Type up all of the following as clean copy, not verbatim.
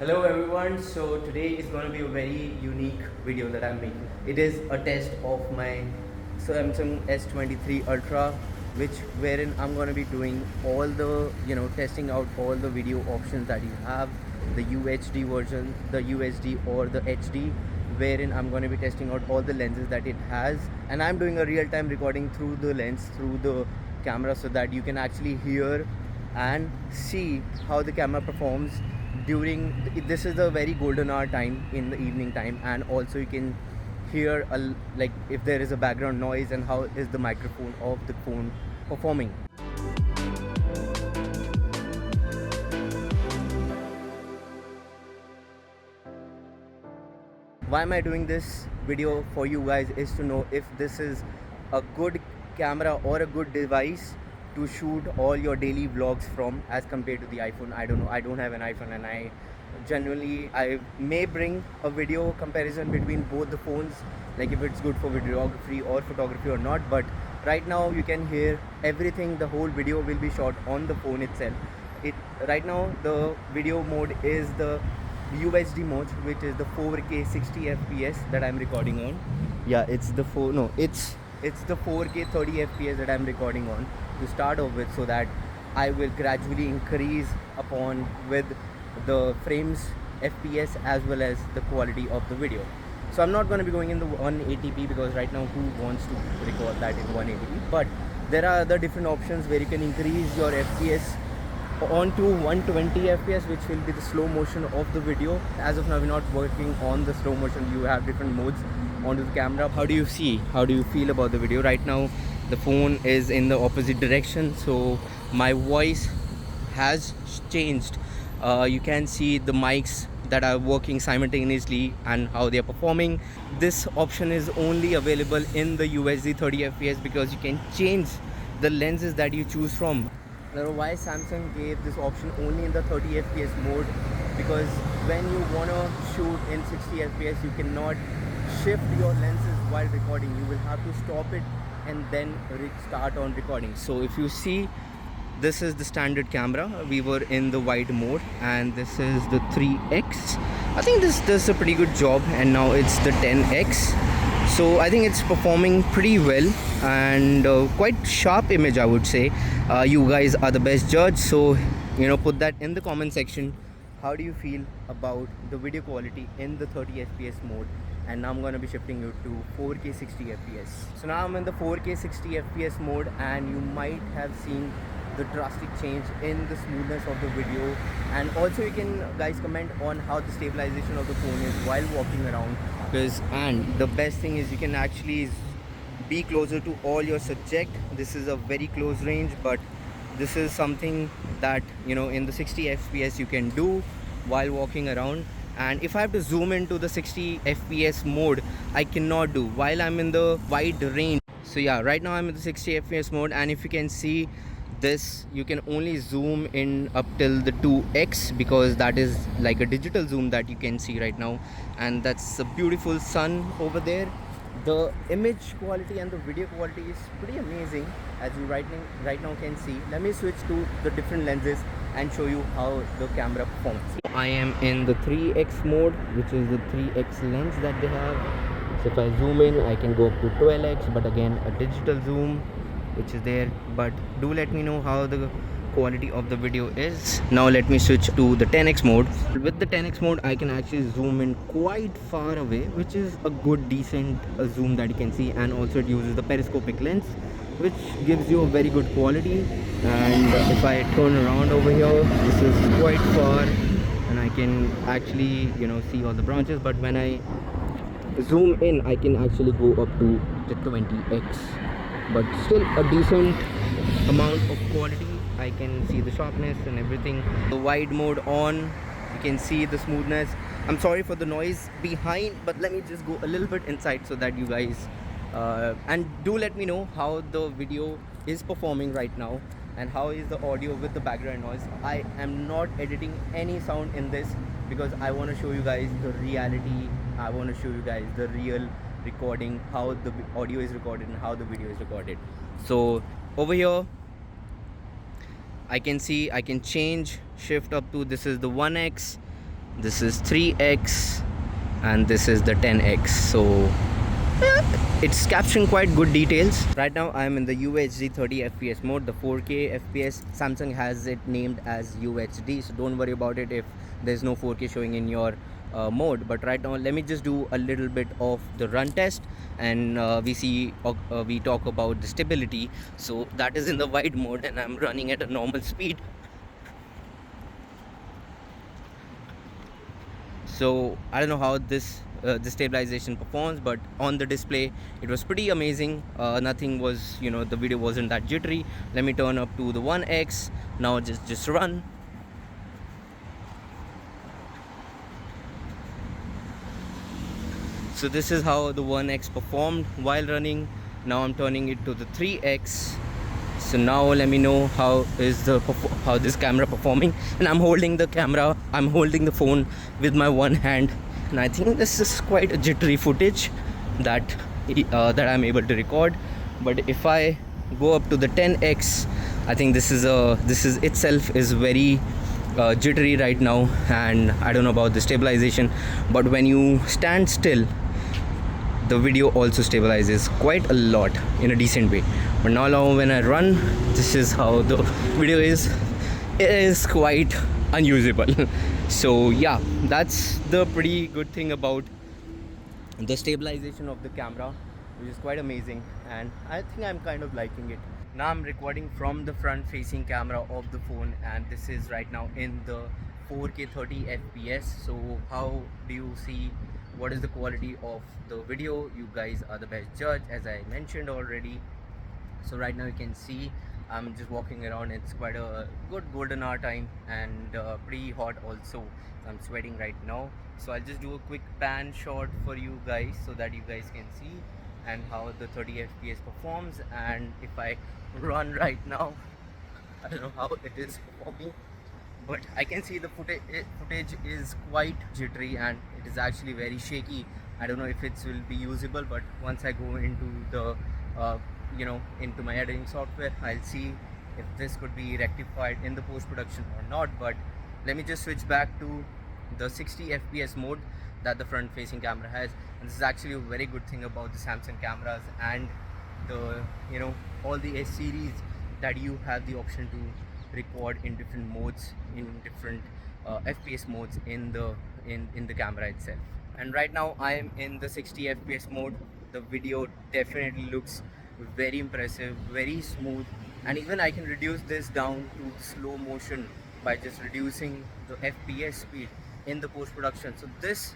Hello everyone, so today is going to be a very unique video that I'm making. It is a test of my Samsung S23 Ultra, wherein I'm going to be doing all the, testing out all the video options that you have, the UHD version, the UHD or the HD, wherein I'm going to be testing out all the lenses that it has, and I'm doing a real-time recording through the lens, through the camera, so that you can actually hear and see how the camera performs during this is a very golden hour time in the evening time, and also you can hear like if there is a background noise and how is the microphone of the phone performing. Why am I doing this video for you guys is to know if this is a good camera or a good device to shoot all your daily vlogs from, as compared to the iPhone. I don't know, I don't have an iPhone, and I may bring a video comparison between both the phones, like if it's good for videography or photography or not. But right now you can hear everything. The whole video will be shot on the phone itself. Right now the video mode is the UHD mode, which is the 4K 60 FPS that I'm recording on. Yeah, it's the it's the 4K 30 FPS that I'm recording on to start off with, so that I will gradually increase upon with the frames, FPS, as well as the quality of the video. So I'm not going to be going in the 180p, because right now who wants to record that in 180p? But there are other different options where you can increase your FPS onto 120 fps, which will be the slow motion of the video. As of now we're not working on the slow motion. You have different modes onto the camera. How do you feel about the video? Right now the phone is in the opposite direction, so my voice has changed. You can see the mics that are working simultaneously and how they are performing. This option is only available in the UHD 30 fps, because you can change the lenses that you choose from. Now, why Samsung gave this option only in the 30 fps mode? Because when you want to shoot in 60 fps, you cannot shift your lenses while recording. You will have to stop it and then start on recording. So if you see, this is the standard camera. We were in the wide mode, and this is the 3x. I think this does a pretty good job, and now it's the 10x. So I think it's performing pretty well, and quite sharp image, I would say. You guys are the best judge, so put that in the comment section. How do you feel about the video quality in the 30 fps mode? And now I'm going to be shifting you to 4K 60 fps. So now I'm in the 4K 60 fps mode, and you might have seen the drastic change in the smoothness of the video. And also you can guys comment on how the stabilization of the phone is while walking around, and the best thing is you can actually be closer to all your subject. This is a very close range, but this is something that in the 60 fps you can do while walking around. And if I have to zoom into the 60 fps mode, I cannot do while I'm in the wide range. So yeah, right now I'm in the 60 fps mode, and if you can see this, you can only zoom in up till the 2x, because that is like a digital zoom that you can see right now, and that's a beautiful sun over there. The image quality and the video quality is pretty amazing, as you right now can see. Let me switch to the different lenses and show you how the camera performs. I am in the 3x mode, which is the 3x lens that they have. So if I zoom in, I can go up to 12x, but again a digital zoom which is there. But do let me know how the quality of the video is. Now let me switch to the 10x mode. With the 10x mode, I can actually zoom in quite far away, which is a good decent zoom that you can see. And also it uses the periscopic lens, which gives you a very good quality. And if I turn around over here, this is quite far, and I can actually see all the branches. But when I zoom in, I can actually go up to the 20x, but still a decent amount of quality. I can see the sharpness and everything. The wide mode on, you can see the smoothness. I'm sorry for the noise behind, but let me just go a little bit inside so that you guys and do let me know how the video is performing right now, and how is the audio with the background noise. I am not editing any sound in this, because I want to show you guys the reality. I want to show you guys the real recording, how the audio is recorded and how the video is recorded. So over here I can see I can change, shift up to, this is the 1x, this is 3x, and this is the 10x. So it's capturing quite good details. Right now I'm in the UHD 30 FPS mode, the 4K FPS. Samsung has it named as UHD, so don't worry about it if there's no 4K showing in your mode. But right now let me just do a little bit of the run test, and we talk about the stability. So that is in the wide mode, and I'm running at a normal speed. So I don't know how this the stabilization performs, but on the display it was pretty amazing. Nothing was, the video wasn't that jittery. Let me turn up to the 1x now. Just run. So this is how the 1x performed while running. Now I'm turning it to the 3x. So now let me know how this camera performing. And I'm holding the phone with my one hand, and I think this is quite a jittery footage that I'm able to record. But if I go up to the 10x, I think this is itself is very jittery right now, and I don't know about the stabilization, but when you stand still, the video also stabilizes quite a lot in a decent way. But now when I run, this is how the video is. It is quite unusable. So yeah, that's the pretty good thing about the stabilization of the camera, which is quite amazing, and I think I'm kind of liking it. Now I'm recording from the front facing camera of the phone, and this is right now in the 4K 30 FPS. So how do you see what is the quality of the video? You guys are the best judge, as I mentioned already. So right now you can see I'm just walking around. It's quite a good golden hour time, and pretty hot also. I'm sweating right now, so I'll just do a quick pan shot for you guys so that you guys can see and how the 30 FPS performs. And if I run right now, I don't know how it is for me, but I can see the footage is quite jittery, and it is actually very shaky. I don't know if it will be usable, but once I go into the into my editing software, I'll see if this could be rectified in the post-production or not. But let me just switch back to the 60 FPS mode that the front facing camera has. And this is actually a very good thing about the Samsung cameras and the all the S series, that you have the option to record in different modes, in different FPS modes in the camera itself. And right now I am in the 60 FPS mode. The video definitely looks very impressive, very smooth, and even I can reduce this down to slow motion by just reducing the FPS speed in the post-production. So this,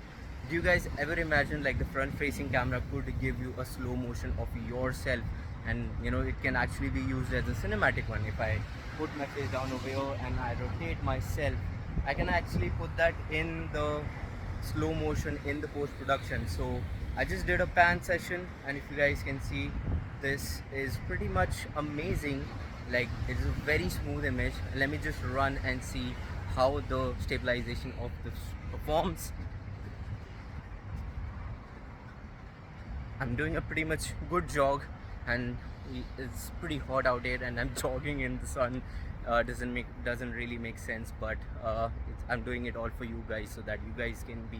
do you guys ever imagine like the front facing camera could give you a slow motion of yourself, and it can actually be used as a cinematic one. If I put my face down over here and I rotate myself, I can actually put that in the slow motion in the post-production. So I just did a pan session, and if you guys can see, this is pretty much amazing. Like, it's a very smooth image. Let me just run and see how the stabilization of this performs. I'm doing a pretty much good jog, and it's pretty hot out here, and I'm jogging in the sun. Doesn't really make sense, but I'm doing it all for you guys, so that you guys can be,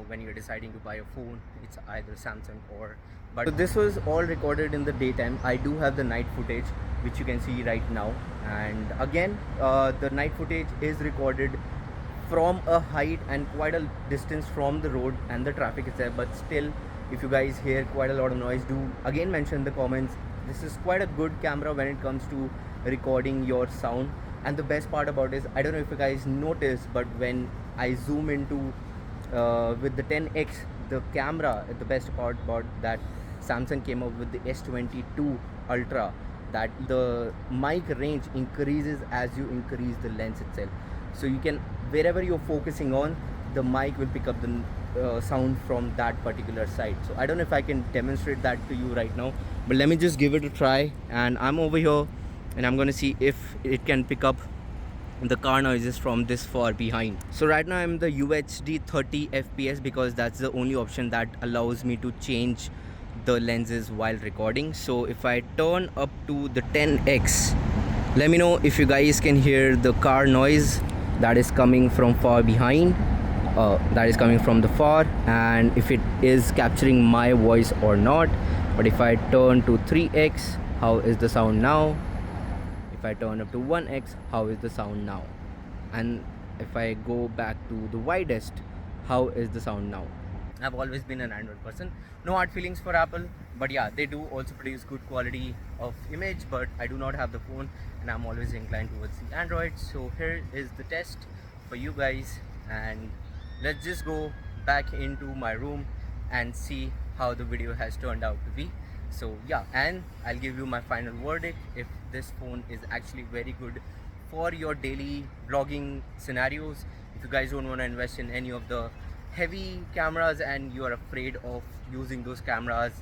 when you're deciding to buy a phone, it's either Samsung or. But so this was all recorded in the daytime. I do have the night footage, which you can see right now, and again the night footage is recorded from a height and quite a distance from the road and the traffic itself. But still, if you guys hear quite a lot of noise, do again mention in the comments. This is quite a good camera when it comes to recording your sound. And the best part about it is, I don't know if you guys notice, but when I zoom into with the 10x, the camera, the best part about that, Samsung came up with the S22 Ultra, that the mic range increases as you increase the lens itself. So you can, wherever you're focusing on, the mic will pick up the sound from that particular side. So I don't know if I can demonstrate that to you right now, but let me just give it a try. And I'm over here, and I'm gonna see if it can pick up the car noises from this far behind. So right now I'm the UHD 30 FPS, because that's the only option that allows me to change the lenses while recording. So if I turn up to the 10x, let me know if you guys can hear the car noise that is coming from far behind. that is coming from the far, and if it is capturing my voice or not. But if I turn to 3x, how is the sound now? If I turn up to 1x, how is the sound now? And if I go back to the widest, how is the sound now? I've always been an Android person. No hard feelings for Apple, but yeah, they do also produce good quality of image, but I do not have the phone and I'm always inclined towards the Android. So here is the test for you guys, and let's just go back into my room and see how the video has turned out to be. So yeah, and I'll give you my final verdict if this phone is actually very good for your daily vlogging scenarios. If you guys don't want to invest in any of the heavy cameras and you are afraid of using those cameras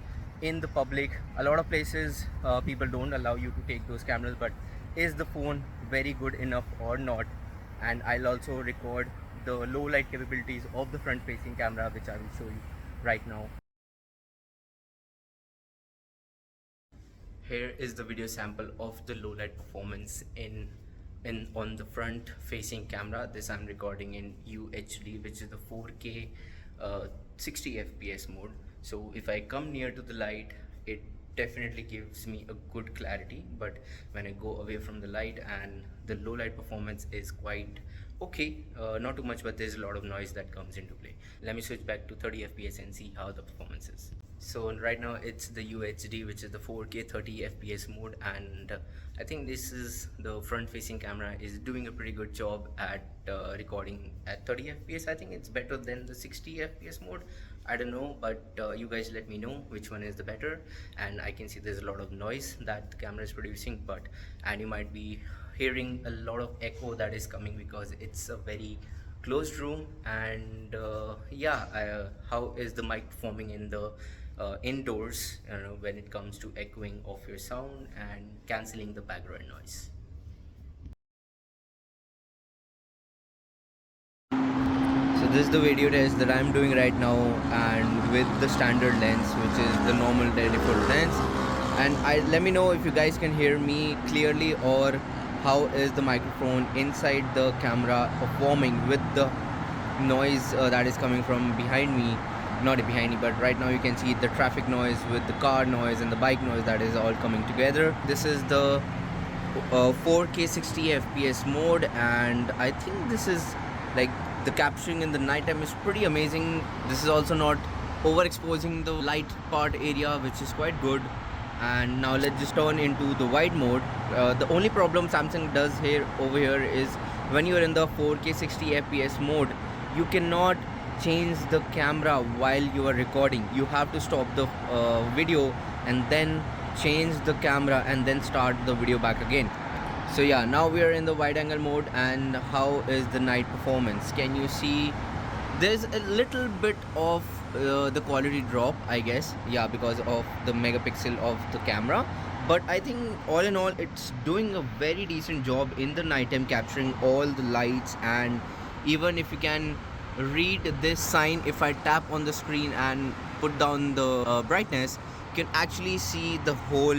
in the public, a lot of places people don't allow you to take those cameras, but is the phone very good enough or not? And I'll also record the low light capabilities of the front facing camera, which I will show you right now. Here is the video sample of the low light performance in on the front facing camera. This I'm recording in UHD, which is the 4K 60 FPS mode. So if I come near to the light, it definitely gives me a good clarity, but when I go away from the light, and the low light performance is quite okay, not too much, but there's a lot of noise that comes into play. Let me switch back to 30 FPS and see how the performance is. So right now it's the UHD, which is the 4K 30 FPS mode, and I think this is the front facing camera is doing a pretty good job at recording at 30 FPS. I think it's better than the 60 FPS mode. I don't know, but you guys let me know which one is the better. And I can see there's a lot of noise that the camera is producing, and you might be hearing a lot of echo that is coming because it's a very closed room. And how is the mic performing in the indoors, when it comes to echoing of your sound and cancelling the background noise? So this is the video test that I'm doing right now, and with the standard lens, which is the normal telephoto lens. And let me know if you guys can hear me clearly, or how is the microphone inside the camera performing with the noise that is coming from behind me. Not behind me, but right now you can see the traffic noise with the car noise and the bike noise that is all coming together. This is the 4K 60 FPS mode, and I think this is like the capturing in the nighttime is pretty amazing. This is also not overexposing the light part area, which is quite good. And now let's just turn into the wide mode. The only problem Samsung does over here is when you're in the 4K 60 FPS mode, you cannot change the camera while you are recording. You have to stop the video and then change the camera and then start the video back again. So yeah, now we are in the wide angle mode. And how is the night performance? Can you see there's a little bit of the quality drop, I guess, yeah, because of the megapixel of the camera, but I think all in all it's doing a very decent job in the nighttime, capturing all the lights. And even if you can read this sign, if I tap on the screen and put down the brightness, you can actually see the whole,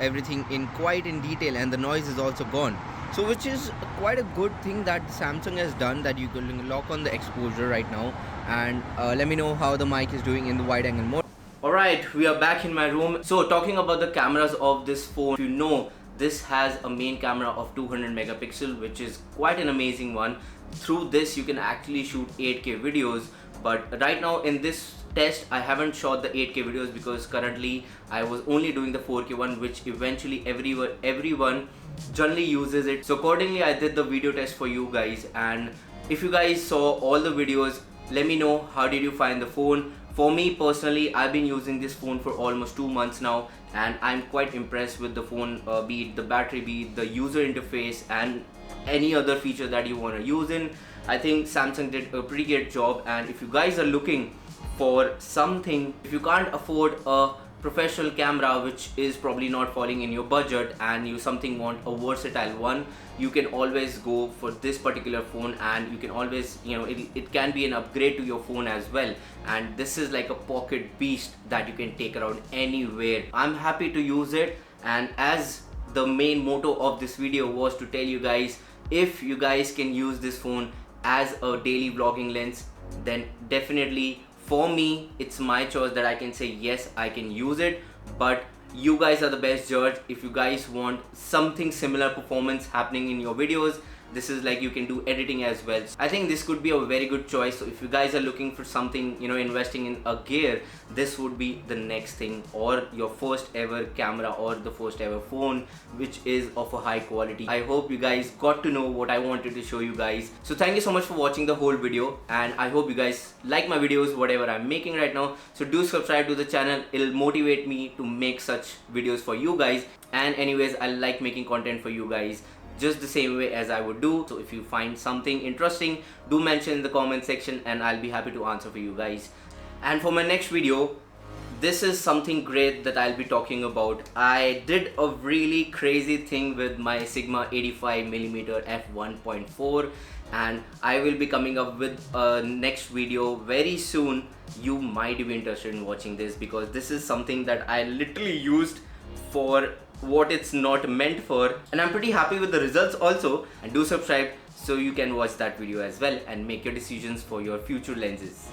everything in quite in detail, and the noise is also gone. So which is quite a good thing that Samsung has done, that you can lock on the exposure right now. And let me know how the mic is doing in the wide angle mode. Alright, we are back in my room. So talking about the cameras of this phone, you know, this has a main camera of 200 megapixel, which is quite an amazing one. Through this you can actually shoot 8K videos, but right now in this test I haven't shot the 8K videos because currently I was only doing the 4K one, which eventually everyone generally uses it. So accordingly I did the video test for you guys, and if you guys saw all the videos, let me know how did you find the phone. For me personally, I've been using this phone for almost 2 months now, and I'm quite impressed with the phone, be it the battery, be it the user interface, and any other feature that you want to use in. I think Samsung did a pretty great job. And if you guys are looking for something, if you can't afford a professional camera which is probably not falling in your budget, and you want a versatile one, you can always go for this particular phone, and you can always, it can be an upgrade to your phone as well. And this is like a pocket beast that you can take around anywhere. I'm happy to use it, and as the main motto of this video was to tell you guys, if you guys can use this phone as a daily vlogging lens, then definitely for me it's my choice that I can say yes, I can use it. But you guys are the best judge. If you guys want something similar performance happening in your videos, this is like you can do editing as well. So I think this could be a very good choice. So if you guys are looking for something, you know, investing in a gear, this would be the next thing, or your first ever camera or the first ever phone which is of a high quality. I hope you guys got to know what I wanted to show you guys. So thank you so much for watching the whole video, and I hope you guys like my videos, whatever I'm making right now. So do subscribe to the channel, it'll motivate me to make such videos for you guys. And anyways, I like making content for you guys just the same way as I would do. So if you find something interesting, do mention in the comment section and I'll be happy to answer for you guys. And for my next video, this is something great that I'll be talking about. I did a really crazy thing with my Sigma 85mm f1.4, and I will be coming up with a next video very soon. You might be interested in watching this, because this is something that I literally used for what it's not meant for, and I'm pretty happy with the results also. And do subscribe so you can watch that video as well and make your decisions for your future lenses.